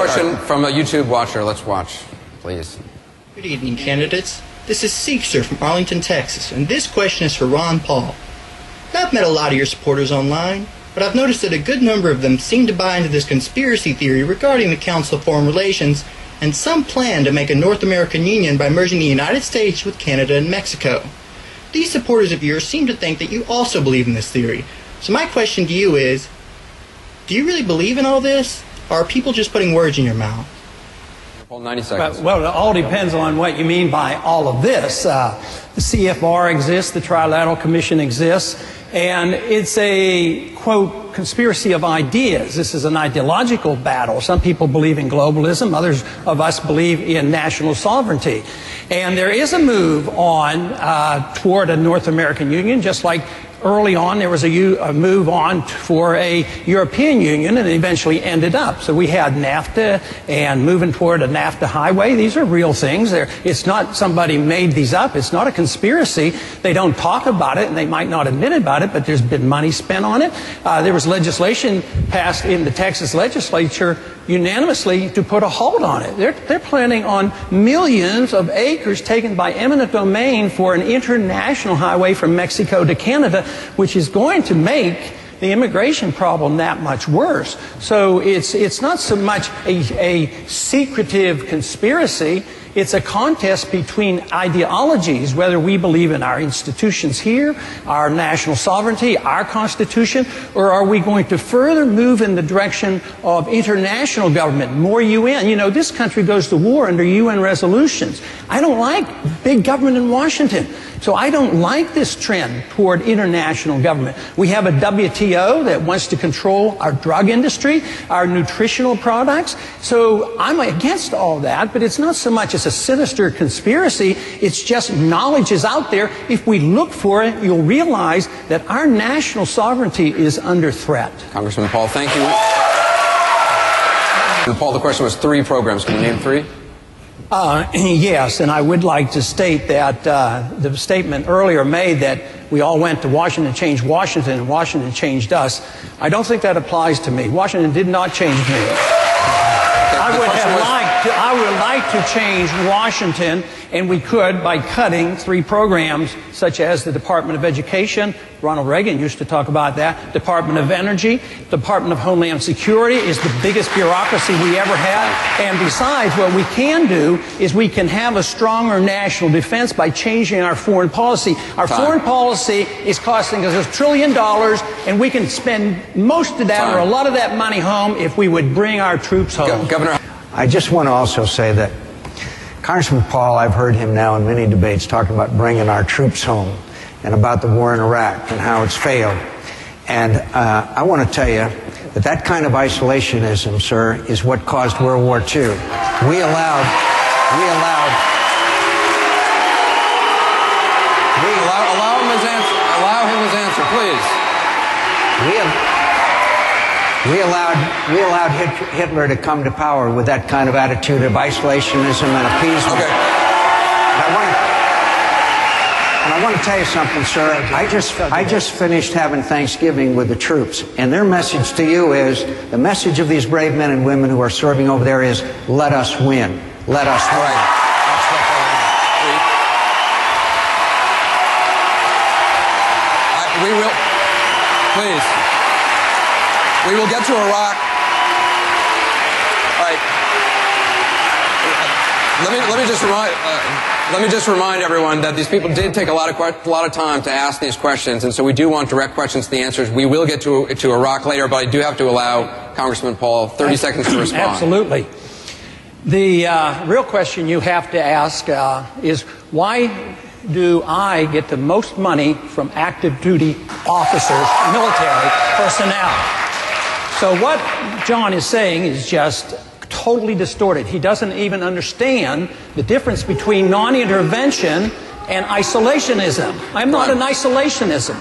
question from a YouTube watcher. Let's watch, please. Good evening, candidates. This is Seekster from Arlington, Texas, and this question is for Ron Paul. Now, I've met a lot of your supporters online, but I've noticed that a good number of them seem to buy into this conspiracy theory regarding the Council of Foreign Relations and some plan to make a North American union by merging the United States with Canada and Mexico. These supporters of yours seem to think that you also believe in this theory. So my question to you is, do you really believe in all this, or are people just putting words in your mouth? Well, 90 seconds. Well, it all depends on what you mean by all of this. The CFR exists, the Trilateral Commission exists, and it's a, quote, conspiracy of ideas. This is an ideological battle. Some people believe in globalism, others of us believe in national sovereignty. And there is a move on toward a North American Union, just like early on there was a move on for a European Union, and it eventually ended up. So we had NAFTA and moving toward a NAFTA highway. These are real things. It's not somebody made these up. It's not a conspiracy. They don't talk about it, and they might not admit about it, but there's been money spent on it. There was legislation passed in the Texas legislature unanimously to put a hold on it. They're planning on millions of acres taken by eminent domain for an international highway from Mexico to Canada, which is going to make the immigration problem that much worse. So it's not so much a secretive conspiracy. It's a contest between ideologies, whether we believe in our institutions here, our national sovereignty, our Constitution, or are we going to further move in the direction of international government, more UN? You know, this country goes to war under UN resolutions. I don't like big government in Washington. So I don't like this trend toward international government. We have a WTO that wants to control our drug industry, our nutritional products. So I'm against all that, but it's not so much as a sinister conspiracy. It's just knowledge is out there. If we look for it, you'll realize that our national sovereignty is under threat. Congressman Paul, thank you. And Paul, the question was 3 programs. Can you name 3? Yes, and I would like to state that the statement earlier made that we all went to Washington to change Washington and Washington changed us. I don't think that applies to me. Washington did not change me. I would like to change Washington, and we could by cutting 3 programs such as the Department of Education. Ronald Reagan used to talk about that. Department of Energy, Department of Homeland Security is the biggest bureaucracy we ever had. And besides, what we can do is we can have a stronger national defense by changing our foreign policy. Our foreign policy is costing us $1 trillion, and we can spend most of that or a lot of that money home if we would bring our troops home. Governor, I just want to also say that Congressman Paul, I've heard him now in many debates talking about bringing our troops home and about the war in Iraq and how it's failed. And I want to tell you that that kind of isolationism, sir, is what caused World War II. Allow him his answer, please. We allowed Hitler to come to power with that kind of attitude of isolationism and appeasement. Okay. And I want to tell you something, sir. I just finished having Thanksgiving with the troops, and their message to you is, the message of these brave men and women who are serving over there is, let us win. Let us win. Right. We will, please. We will get to Iraq. All right. Let me just remind everyone that these people did take a lot of time to ask these questions, and so we do want direct questions to the answers. We will get to Iraq later, but I do have to allow Congressman Paul 30 seconds to respond. Absolutely. The real question you have to ask is, why do I get the most money from active duty officers, military personnel? So what John is saying is just totally distorted. He doesn't even understand the difference between non-intervention and isolationism. I'm not an isolationist.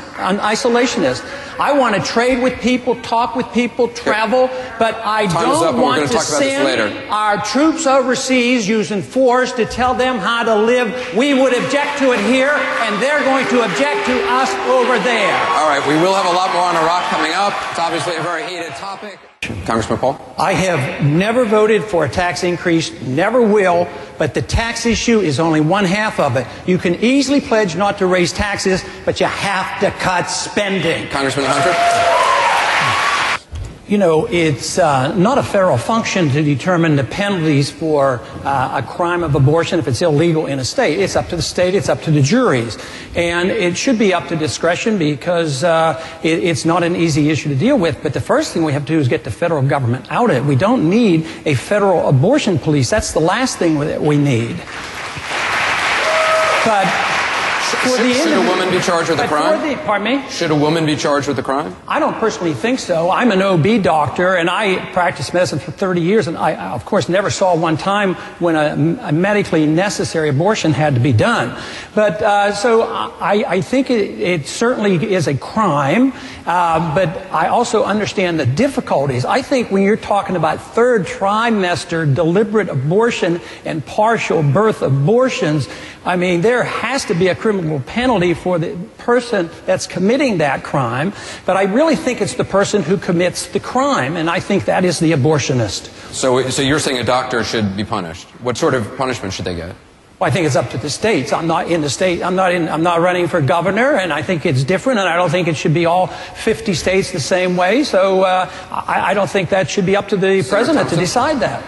I want to trade with people, talk with people, travel, but I don't want to send our troops overseas using force to tell them how to live. We would object to it here, and they're going to object to us over there. All right, we will have a lot more on Iraq coming up. It's obviously a very heated topic. Congressman Paul? I have never voted for a tax increase, never will, but the tax issue is only one half of it. You can easily pledge not to raise taxes, but you have to cut spending. Congressman Hunter? You know, it's not a federal function to determine the penalties for a crime of abortion if it's illegal in a state. It's up to the state, it's up to the juries. And it should be up to discretion because it's not an easy issue to deal with. But the first thing we have to do is get the federal government out of it. We don't need a federal abortion police. That's the last thing that we need. But should a woman be charged with a crime? Pardon me? Should a woman be charged with a crime? I don't personally think so. I'm an OB doctor, and I practiced medicine for 30 years, and I, of course, never saw one time when a medically necessary abortion had to be done. But so I think it certainly is a crime, but I also understand the difficulties. I think when you're talking about third trimester deliberate abortion and partial birth abortions, I mean, there has to be a criminal penalty for the person that's committing that crime, but I really think it's the person who commits the crime, and I think that is the abortionist. So you're saying a doctor should be punished. What sort of punishment should they get? Well, I think it's up to the states. I'm not in the state. I'm not running for governor, and I think it's different, and I don't think it should be all 50 states the same way. So I don't think that should be up to the president to decide that.